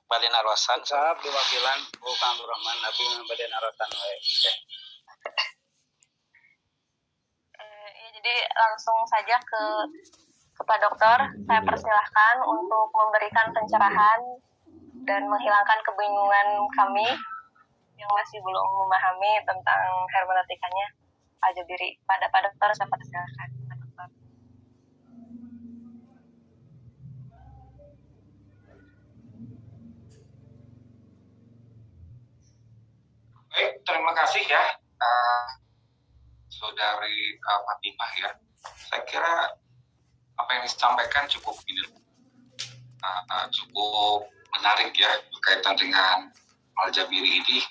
Bade narosan Sab diwakilan Kang Rahman Abi bade narosan we. Jadi langsung saja ke Pak Dokter. Saya persilahkan untuk memberikan pencerahan dan menghilangkan kebingungan kami yang masih belum memahami tentang hermeneutikanya Al-Jabiri. Pada Pak Dokter saya persilahkan. Pak Dokter. Baik, terima kasih ya Saudari Fatimah ya. Saya kira apa yang disampaikan cukup cukup menarik ya berkaitan dengan Al-Jabiri ini.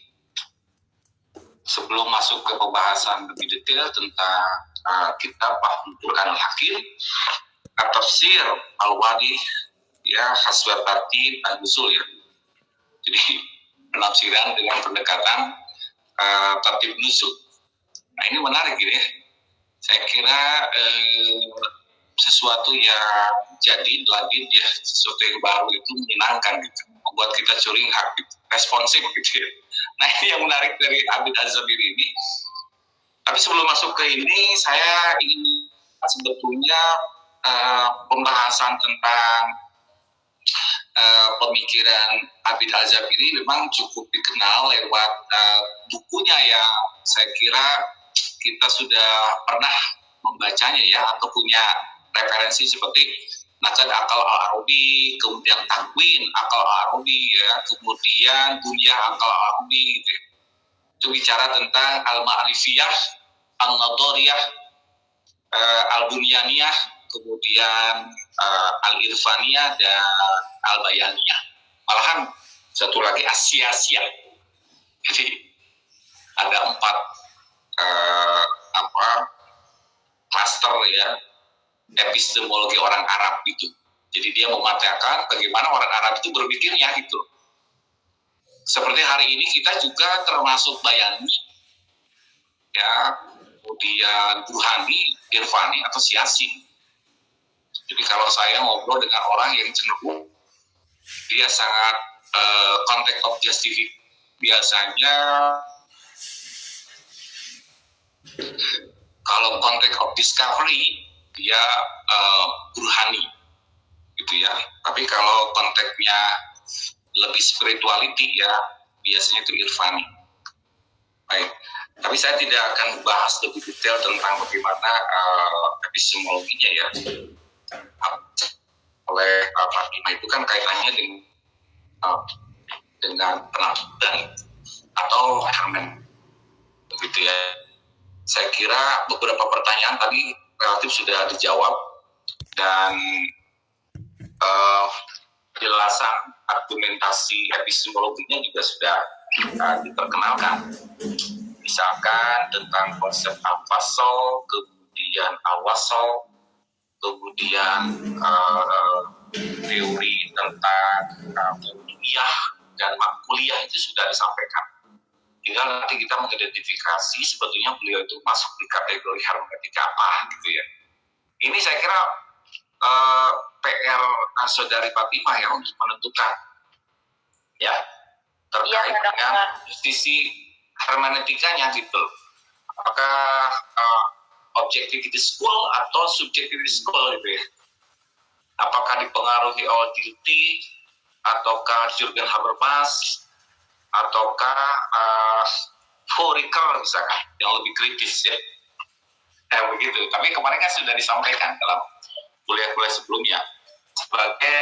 Sebelum masuk ke pembahasan lebih detail tentang kitab Burhan Al-Hakim, Tafsir Al-Wadi ya, Haswat Tartib Al-Usul ya. Jadi penafsiran dengan pendekatan tertib nuzul. Nah ini menarik gitu ya. Saya kira sesuatu yang jadid lagi ya, sesuatu yang baru itu menyenangkan gitu, membuat kita curi hak gitu, responsif gitu ya. Nah ini yang menarik dari Abid Az-Zabiri ini. Tapi sebelum masuk ke ini, saya ingin sebetulnya pembahasan tentang pemikiran Abid Az-Zabiri memang cukup dikenal lewat bukunya yang saya kira kita sudah pernah membacanya ya, atau punya referensi seperti Naqd Aqal Al-Arabi, kemudian Takwin Aqal Al-Arabi ya, kemudian Bunyah Aqal Al-Arabi gitu. Itu bicara tentang Al-Ma'rifiyah, Al-Nadoriyah, Al-Bunyaniyah, kemudian Al-Irfaniyah dan Al-Bayaniyah. Malahan satu lagi As-Siyasiyah. Jadi ada 4 klaster ya, epistemologi orang Arab itu. Jadi dia mematakan bagaimana orang Arab itu berpikirnya gitu. Seperti hari ini kita juga termasuk Bayani ya, kemudian Burhani, Irfani atau Siyasi. Jadi kalau saya ngobrol dengan orang yang cenderung dia sangat konteks objektif, biasanya kalau konteks of discovery dia Burhani gitu ya. Tapi kalau konteksnya lebih spirituality ya biasanya itu Irfani. Baik, tapi saya tidak akan bahas lebih detail tentang bagaimana epistemologinya ya. Oleh Fatimah itu kan kaitannya dengan penafsiran atau hermen begitu ya. Saya kira beberapa pertanyaan tadi relatif sudah dijawab dan penjelasan argumentasi epistemologinya juga sudah diperkenalkan. Misalkan tentang konsep al-fasl, kemudian al-wasl, kemudian teori tentang kuliah dan makuliyah itu sudah disampaikan. Tinggal nanti kita mengidentifikasi sebetulnya beliau itu masuk di kategori hermeneutika apa gitu ya. Ini saya kira PR Saudari Fatimah ya untuk menentukan ya terkait dengan sisi hermeneutikanya gitu. Apakah objectivity school atau subjectivity school gitu ya. Apakah dipengaruhi oleh Dilthey ataukah Jürgen Habermas ataukah Fourier misalkan yang lebih kritis ya. Begitu. Tapi kemarin kan sudah disampaikan dalam kuliah-kuliah sebelumnya sebagai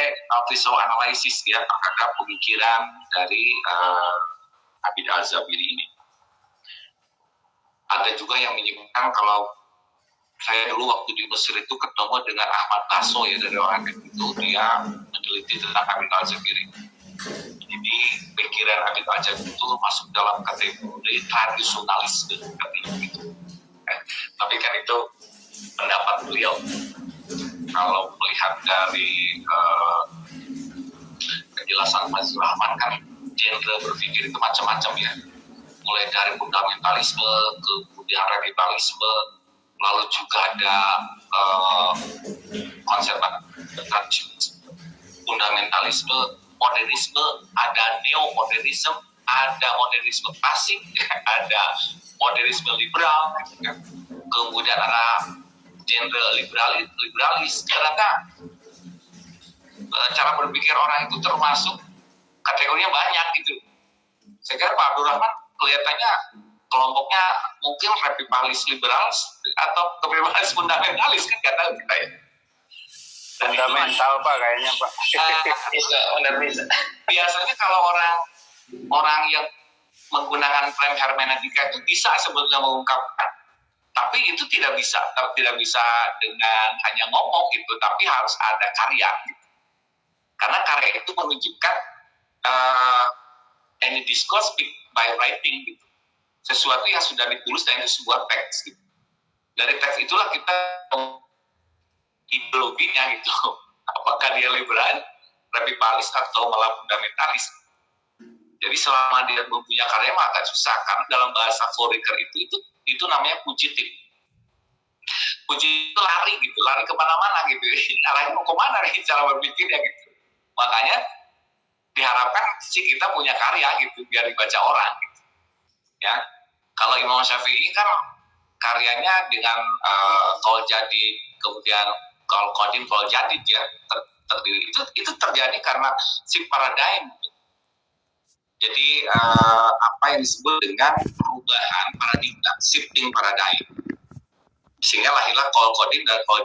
visual analisis ya terhadap pemikiran dari Abid Az-Zabiri ini. Ada juga yang menyebutkan kalau saya dulu waktu di Mesir itu ketemu dengan Ahmad Tasso ya, dari orang itu dia meneliti tentang Abid Az-Zabiri. Jadi pikiran Abid Az-Zabiri itu masuk dalam kategori tradisionalis katanya gitu. Tapi kan itu pendapat beliau. Kalau melihat dari penjelasan Mas Rahman kan genre berpikir itu macam-macam ya. Mulai dari fundamentalisme, kemudian radikalisme, lalu juga ada konsep fundamentalisme, modernisme, ada neo-modernisme, ada modernisme klasik, ada modernisme liberal, gitu kan. Kemudian ada genre liberalis. Ternyata cara berpikir orang itu termasuk kategorinya banyak gitu. Saya kira Pak Abdul Rahman kelihatannya kelompoknya mungkin revivalis liberalis atau kebebasan fundamentalis, kan nggak tahu kita ya. Fundamental Pak kayaknya Pak. Biasanya kalau orang yang menggunakan frame hermeneutika itu bisa sebetulnya mengungkapkan, tapi itu tidak bisa dengan hanya ngomong gitu, tapi harus ada karya gitu. Karena karya itu menunjukkan any discourse speak by writing gitu. Sesuatu yang sudah ditulis dan itu sebuah teks gitu. Dari teks itulah kita ideologinya gitu. Apakah dia liberal, revivalis atau malah fundamentalis. Jadi selama dia mempunyai karya mah agak susah, karena dalam bahasa Fourier itu namanya fugitif. Fugitif itu lari gitu, lari kemana-mana gitu. Arahnya mau kemana nih cara berpikirnya gitu. Makanya diharapkan sih kita punya karya gitu biar dibaca orang gitu. Ya, kalau Imam Syafi'i kan karyanya dengan qaul jadid, kemudian qaul qadim, qaul jadid ya terdiri itu terjadi karena shift paradigm. Jadi apa yang disebut dengan perubahan paradigma, shifting paradigm, sehingga lahirlah qaul qadim dan qaul